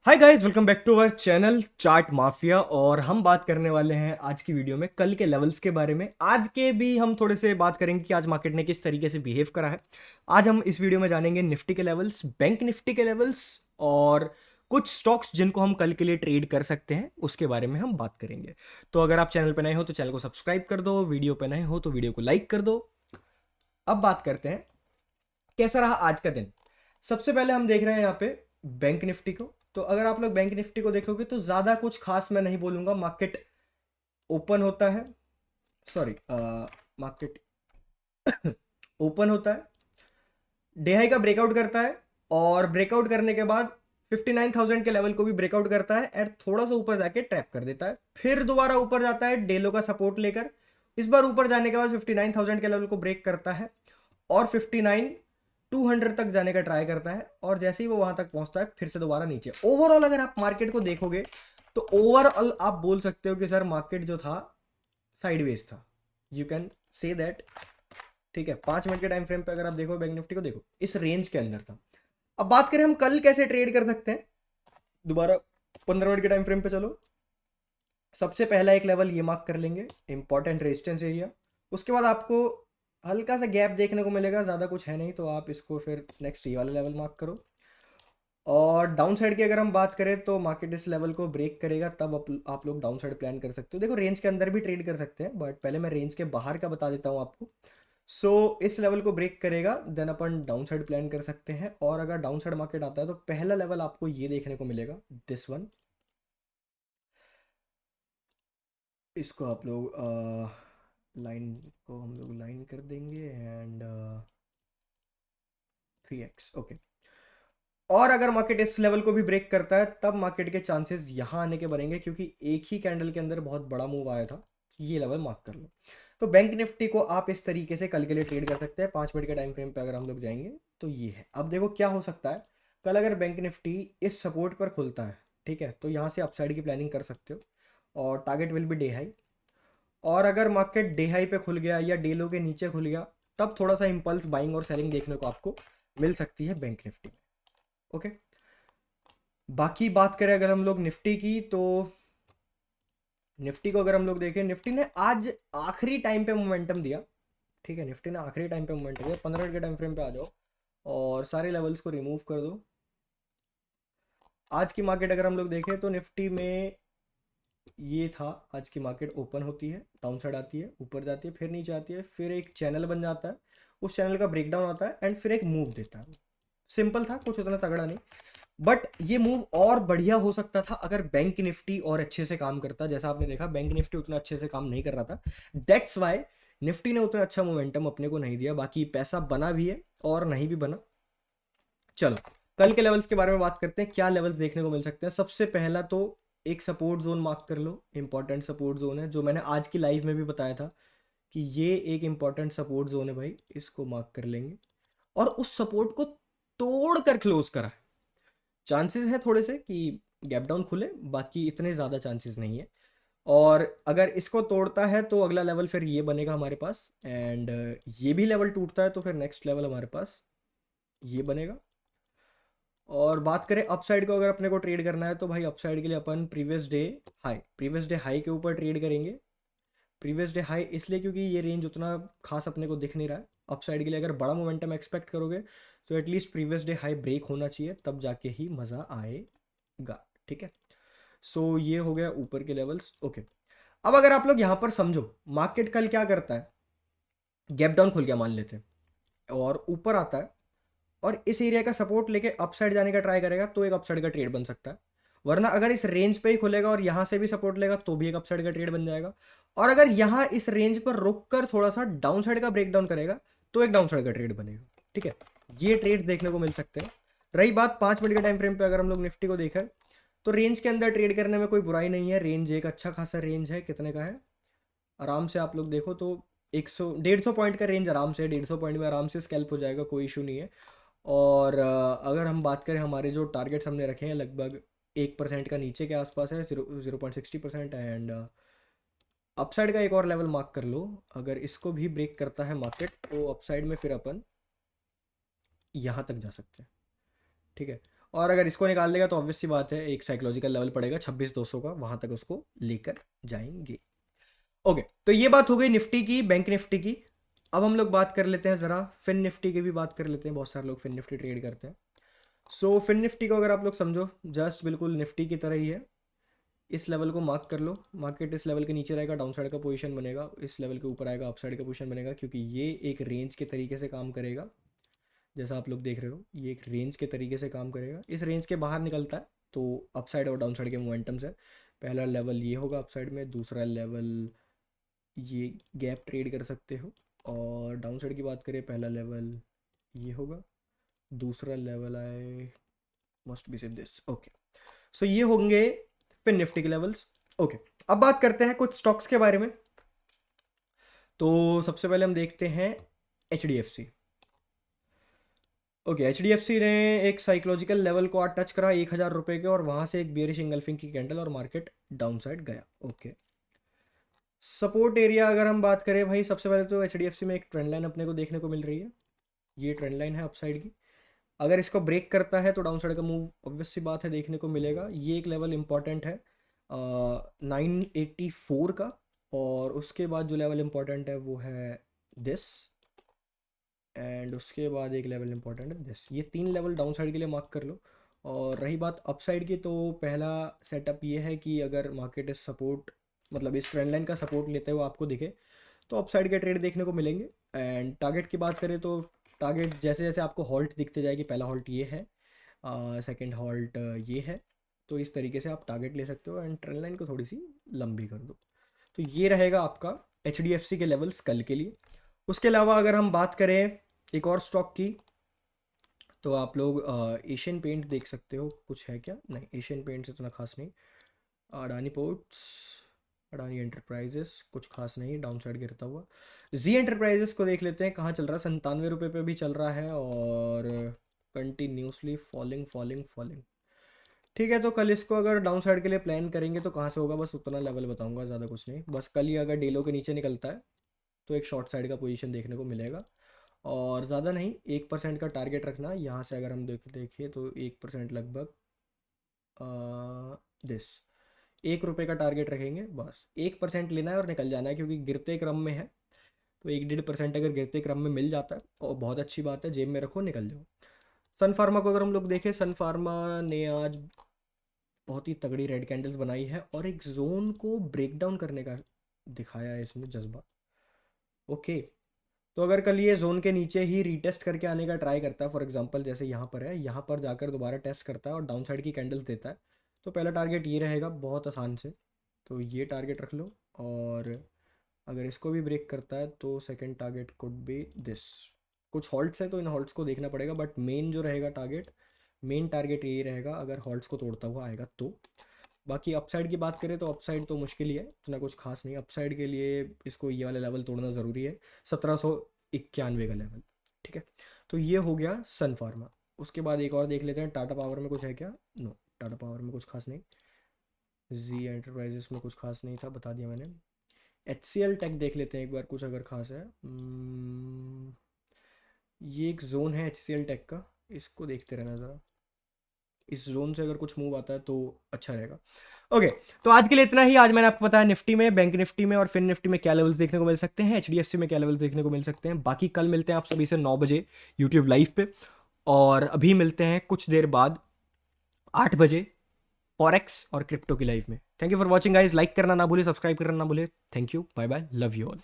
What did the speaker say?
Hi guys, welcome back to our channel chart mafia. और हम बात करने वाले हैं आज की वीडियो में कल के लेवल्स के बारे में। आज के भी हम थोड़े से बात करेंगे कि आज मार्केट ने किस तरीके से बिहेव करा है। आज हम इस वीडियो में जानेंगे निफ्टी के लेवल्स, बैंक निफ्टी के लेवल्स और कुछ स्टॉक्स जिनको हम कल के लिए ट्रेड कर सकते हैं उसके बारे में हम बात करेंगे। तो अगर आप चैनल पर नए हो तो चैनल को सब्सक्राइब कर दो, वीडियो पर नए हो तो वीडियो को लाइक कर दो। अब बात करते हैं कैसा रहा आज का दिन। सबसे पहले हम देख रहे हैं यहाँ पे बैंक निफ्टी को। तो अगर आप लोग बैंक निफ्टी को देखोगे तो ज़्यादा कुछ खास मैं नहीं बोलूँगा। मार्केट ओपन होता है, सॉरी, मार्केट ओपन होता है, डे हाई का ब्रेकआउट करता है और ब्रेकआउट करने के बाद 59,000 के लेवल को भी ब्रेकआउट करता है एंड थोड़ा सा ऊपर जाके ट्रैप कर देता है। फिर दोबारा ऊपर जाता है डेलो का सपोर्ट लेकर। इस बार ऊपर जाने के बाद 59,000 के लेवल को ब्रेक करता है और 59,200 तक जाने का ट्राई करता है और जैसे ही वो वहां तक पहुंचता है फिर से दोबारा नीचे। ओवरऑल अगर आप मार्केट को देखोगे तो ओवरऑल आप बोल सकते हो कि सर मार्केट जो था साइडवेज था, यू कैन से दैट। ठीक है, 5 मिनट के टाइम फ्रेम पे अगर आप देखो बैंक निफ्टी को, देखो इस रेंज के अंदर था। अब बात करें हम कल कैसे ट्रेड कर सकते हैं, दोबारा 15 मिनट के टाइम फ्रेम पे चलो। सबसे पहला एक लेवल ये मार्क कर लेंगे, इंपॉर्टेंट रेजिस्टेंस एरिया। उसके बाद आपको हल्का सा गैप देखने को मिलेगा, ज़्यादा कुछ है नहीं, तो आप इसको फिर नेक्स्ट ये वाला लेवल मार्क करो। और डाउन साइड की अगर हम बात करें तो मार्केट इस लेवल को ब्रेक करेगा तब आप लोग डाउन साइड प्लान कर सकते हो। देखो रेंज के अंदर भी ट्रेड कर सकते हैं बट पहले मैं रेंज के बाहर का बता देता हूँ आपको। सो इस लेवल को ब्रेक करेगा देन अपन डाउन साइड प्लान कर सकते हैं। और अगर डाउन साइड मार्केट आता है तो पहला लेवल आपको ये देखने को मिलेगा, दिस वन। इसको आप लोग लाइन को हम लोग लाइन कर देंगे एंड 3x, ओके। और अगर मार्केट इस लेवल को भी ब्रेक करता है तब मार्केट के चांसेस यहाँ आने के बनेंगे क्योंकि एक ही कैंडल के अंदर बहुत बड़ा मूव आया था। ये लेवल मार्क कर लो। तो बैंक निफ्टी को आप इस तरीके से कल के लिए ट्रेड कर सकते हैं। 5 मिनट के टाइम फ्रेम पे अगर हम लोग जाएंगे तो ये है। अब देखो क्या हो सकता है, कल अगर बैंक निफ्टी इस सपोर्ट पर खुलता है, ठीक है, तो यहाँ से अपसाइड की प्लानिंग कर सकते हो और target will be day high. और अगर मार्केट डे हाई पे खुल गया या डे लो के नीचे खुल गया तब थोड़ा सा इंपल्स बाइंग और सेलिंग देखने को आपको मिल सकती है बैंक निफ्टी में। ओके, बाकी बात करें अगर हम लोग निफ्टी की तो निफ्टी को अगर हम लोग देखें, निफ्टी ने आज आखिरी टाइम पे मोमेंटम दिया। ठीक है, निफ्टी ने आखिरी टाइम पे मोमेंटम दिया। 15 मिनट के टाइम फ्रेम पे आ जाओ और सारे लेवल्स को रिमूव कर दो। आज की मार्केट अगर हम लोग देखें तो निफ्टी में ये था, आज की मार्केट ओपन होती है, डाउन साइड आती है, ऊपर जाती है, फिर नीचे आती है, फिर एक चैनल बन जाता है, उस चैनल का ब्रेकडाउन आता है एंड फिर एक मूव देता है। सिंपल था, कुछ उतना तगड़ा नहीं। बट ये मूव और बढ़िया हो सकता था अगर बैंक निफ्टी और अच्छे से काम करता। जैसा आपने देखा बैंक निफ्टी उतना अच्छे से काम नहीं कर रहा था, दैट्स वाई निफ्टी ने उतना अच्छा मोमेंटम अपने को नहीं दिया। बाकी पैसा बना भी है और नहीं भी बना। चलो कल के लेवल्स के बारे में बात करते हैं, क्या लेवल्स देखने को मिल सकते हैं। सबसे पहला तो एक सपोर्ट जोन मार्क कर लो, इंपॉर्टेंट सपोर्ट जोन है जो मैंने आज की लाइव में भी बताया था कि ये एक इंपॉर्टेंट सपोर्ट जोन है भाई, इसको मार्क कर लेंगे। और उस सपोर्ट को तोड़ कर क्लोज करा है। चांसेस हैं थोड़े से कि गैप डाउन खुले, बाकी इतने ज़्यादा चांसेस नहीं है। और अगर इसको तोड़ता है तो अगला लेवल फिर ये बनेगा हमारे पास एंड ये भी लेवल टूटता है तो फिर नेक्स्ट लेवल हमारे पास ये बनेगा। और बात करें अपसाइड को, अगर अपने को ट्रेड करना है तो भाई अपसाइड के लिए अपन प्रीवियस डे हाई के ऊपर ट्रेड करेंगे। प्रीवियस डे हाई इसलिए क्योंकि ये रेंज उतना खास अपने को दिख नहीं रहा है। अपसाइड के लिए अगर बड़ा मोमेंटम एक्सपेक्ट करोगे तो at least previous day high break होना चाहिए, तब जाके ही मज़ा आएगा। ठीक है, सो ये हो गया ऊपर के लेवल्स। ओके, अब अगर आप लोग यहाँ पर समझो मार्केट कल क्या करता है, गैप डाउन खुल गया मान लेते हैं और ऊपर आता है और इस एरिया का सपोर्ट लेके अपसाइड जाने का ट्राई करेगा तो एक अपसाइड का ट्रेड बन सकता है। वरना अगर इस रेंज पे ही खुलेगा और यहाँ से भी सपोर्ट लेगा तो भी एक अपसाइड का ट्रेड बन जाएगा। और अगर यहाँ इस रेंज पर रुक कर थोड़ा सा डाउन साइड का ब्रेकडाउन करेगा तो एक डाउन साइड का ट्रेड बनेगा। ठीक है, ये ट्रेड देखने को मिल सकते हैं। रही बात 5 मिनट के टाइम फ्रेम पे, अगर हम लोग निफ्टी को देखें तो रेंज के अंदर ट्रेड करने में कोई बुराई नहीं है। रेंज एक अच्छा खासा रेंज है, कितने का है आराम से आप लोग देखो तो 100 150 पॉइंट का रेंज आराम से, 150 पॉइंट में आराम से स्कैल्प हो जाएगा, कोई इशू नहीं है। और अगर हम बात करें हमारे जो टारगेट्स हमने रखे हैं लगभग 1% का नीचे के आसपास है, 0.60%। एंड अपसाइड का एक और लेवल मार्क कर लो, अगर इसको भी ब्रेक करता है मार्केट तो अपसाइड में फिर अपन यहाँ तक जा सकते हैं। ठीक है, और अगर इसको निकाल देगा तो ऑब्वियस सी बात है एक साइकोलॉजिकल लेवल पड़ेगा 26,200 का, वहां तक उसको लेकर जाएंगे। ओके, तो ये बात हो गई निफ्टी की, बैंक निफ्टी की। अब हम लोग बात कर लेते हैं ज़रा फिन निफ्टी की भी बात कर लेते हैं। बहुत सारे लोग फिन निफ्टी ट्रेड करते हैं। सो फिन निफ्टी को अगर आप लोग समझो जस्ट बिल्कुल निफ्टी की तरह ही है। इस लेवल को मार्क कर लो, मार्केट इस लेवल के नीचे रहेगा, डाउन साइड का पोजीशन बनेगा, इस लेवल के ऊपर आएगा, अप साइड का पोजीशन बनेगा, क्योंकि ये एक रेंज के तरीके से काम करेगा। जैसा आप लोग देख रहे हो ये एक रेंज के तरीके से काम करेगा। इस रेंज के बाहर निकलता है तो अप साइड और डाउन साइड के मोमेंटम्स है। पहला लेवल ये होगा अप साइड में, दूसरा लेवल ये गैप ट्रेड कर सकते हो। और डाउन साइड की बात करें पहला लेवल ये होगा, दूसरा लेवल आए मस्ट बी दिस। ओके, सो ये होंगे फिन निफ्टी के लेवल्स। ओके, अब बात करते हैं कुछ स्टॉक्स के बारे में। तो सबसे पहले हम देखते हैं HDFC। ओके, HDFC ने एक साइकोलॉजिकल लेवल को आज टच करा 1,000 रुपये के, और वहां से एक बेयरिश इंगल्फिंग की कैंडल और मार्केट डाउन साइड गया। ओके, सपोर्ट एरिया अगर हम बात करें भाई, सबसे पहले तो HDFC में एक ट्रेंड लाइन अपने को देखने को मिल रही है। ये ट्रेंड लाइन है अपसाइड की। अगर इसको ब्रेक करता है तो डाउन साइड का मूव ऑब्वियस सी बात है देखने को मिलेगा। ये एक लेवल इंपॉर्टेंट है 984 का, और उसके बाद जो लेवल इंपॉर्टेंट है वो है दिस, एंड उसके बाद एक लेवल इंपॉर्टेंट है दिस। ये 3 लेवल डाउन साइड के लिए मार्क कर लो। और रही बात अप साइड की, तो पहला सेटअप ये है कि अगर मार्केट इस सपोर्ट मतलब इस ट्रेंड लाइन का सपोर्ट लेते हुए आपको दिखे तो अप साइड के ट्रेड देखने को मिलेंगे। एंड टारगेट की बात करें तो टारगेट जैसे जैसे आपको हॉल्ट दिखते जाएगी, पहला हॉल्ट ये है, सेकंड हॉल्ट ये है, तो इस तरीके से आप टारगेट ले सकते हो एंड ट्रेंड लाइन को थोड़ी सी लंबी कर दो। तो ये रहेगा आपका HDFC के लेवल्स कल के लिए। उसके अलावा अगर हम बात करें एक और स्टॉक की, तो आप लोग एशियन पेंट देख सकते हो। कुछ है क्या? नहीं, एशियन पेंट्स इतना खास नहीं। अडानी पोर्ट्स, अडानी एंटरप्राइजेस कुछ खास नहीं, डाउन साइड गिरता हुआ। जी एंटरप्राइजेस को देख लेते हैं कहाँ चल रहा है। 97 रुपये पे भी चल रहा है और कंटिन्यूसली फॉलिंग फॉलिंग फॉलिंग। ठीक है, तो कल इसको अगर डाउन साइड के लिए प्लान करेंगे तो कहाँ से होगा, बस उतना लेवल बताऊंगा, ज़्यादा कुछ नहीं। बस कल ही अगर डेलो के नीचे निकलता है तो एक शॉर्ट साइड का पोजीशन देखने को मिलेगा, और ज़्यादा नहीं, 1% का टारगेट रखना। यहाँ से अगर हम देखिए तो 1% लगभग दिस 1 रुपये का टारगेट रखेंगे। बस 1% लेना है और निकल जाना है, क्योंकि गिरते क्रम में है तो 1-1.5% अगर गिरते क्रम में मिल जाता है और बहुत अच्छी बात है, जेब में रखो निकल जाओ। सन फार्मा को अगर हम लोग देखें, सन फार्मा ने आज बहुत ही तगड़ी रेड कैंडल्स बनाई है और एक जोन को ब्रेक डाउन करने का दिखाया है इसमें जज्बा। ओके, तो अगर कल ये जोन के नीचे ही रीटेस्ट करके आने का ट्राई करता है, फॉर एग्जांपल जैसे यहाँ पर है, यहाँ पर जाकर दोबारा टेस्ट करता है और डाउन साइड की कैंडल्स देता है, तो पहला टारगेट ये रहेगा बहुत आसान से। तो ये टारगेट रख लो, और अगर इसको भी ब्रेक करता है तो second target could be this. कुछ हॉल्ट्स हैं तो इन हॉल्ट्स को देखना पड़ेगा, बट मेन जो रहेगा टारगेट, मेन टारगेट यही रहेगा अगर हॉल्ट्स को तोड़ता हुआ आएगा तो। बाकी अपसाइड की बात करें तो अपसाइड तो मुश्किल ही है, इतना कुछ खास नहीं। अपसाइड के लिए इसको ये वाला लेवल तोड़ना ज़रूरी है, 1791 का लेवल। ठीक है, तो ये हो गया सन फार्मा। उसके बाद एक और देख लेते हैं, टाटा पावर में कुछ है क्या? नो, टाटा पावर में कुछ खास नहीं। जी एंटरप्राइजेस में कुछ खास नहीं था, बता दिया मैंने। HCL टेक देख लेते हैं एक बार, कुछ अगर खास है। ये एक जोन है HCL टेक का, इसको देखते रहना ज़रा। इस जोन से अगर कुछ मूव आता है तो अच्छा रहेगा। ओके, तो आज के लिए इतना ही। आज मैंने आपको बताया निफ्टी में, बैंक निफ्टी में और फिन निफ्टी में क्या लेवल्स देखने को मिल सकते हैं, HDFC में क्या लेवल्स देखने को मिल सकते हैं। बाकी कल मिलते हैं आप सभी से 9 बजे यूट्यूब लाइव पे, और अभी मिलते हैं कुछ देर बाद 8 बजे फॉरेक्स और क्रिप्टो की लाइव में। Thank you for watching guys. Like करना ना भूले, सब्सक्राइब करना ना भूले। Thank you, bye bye, love you all.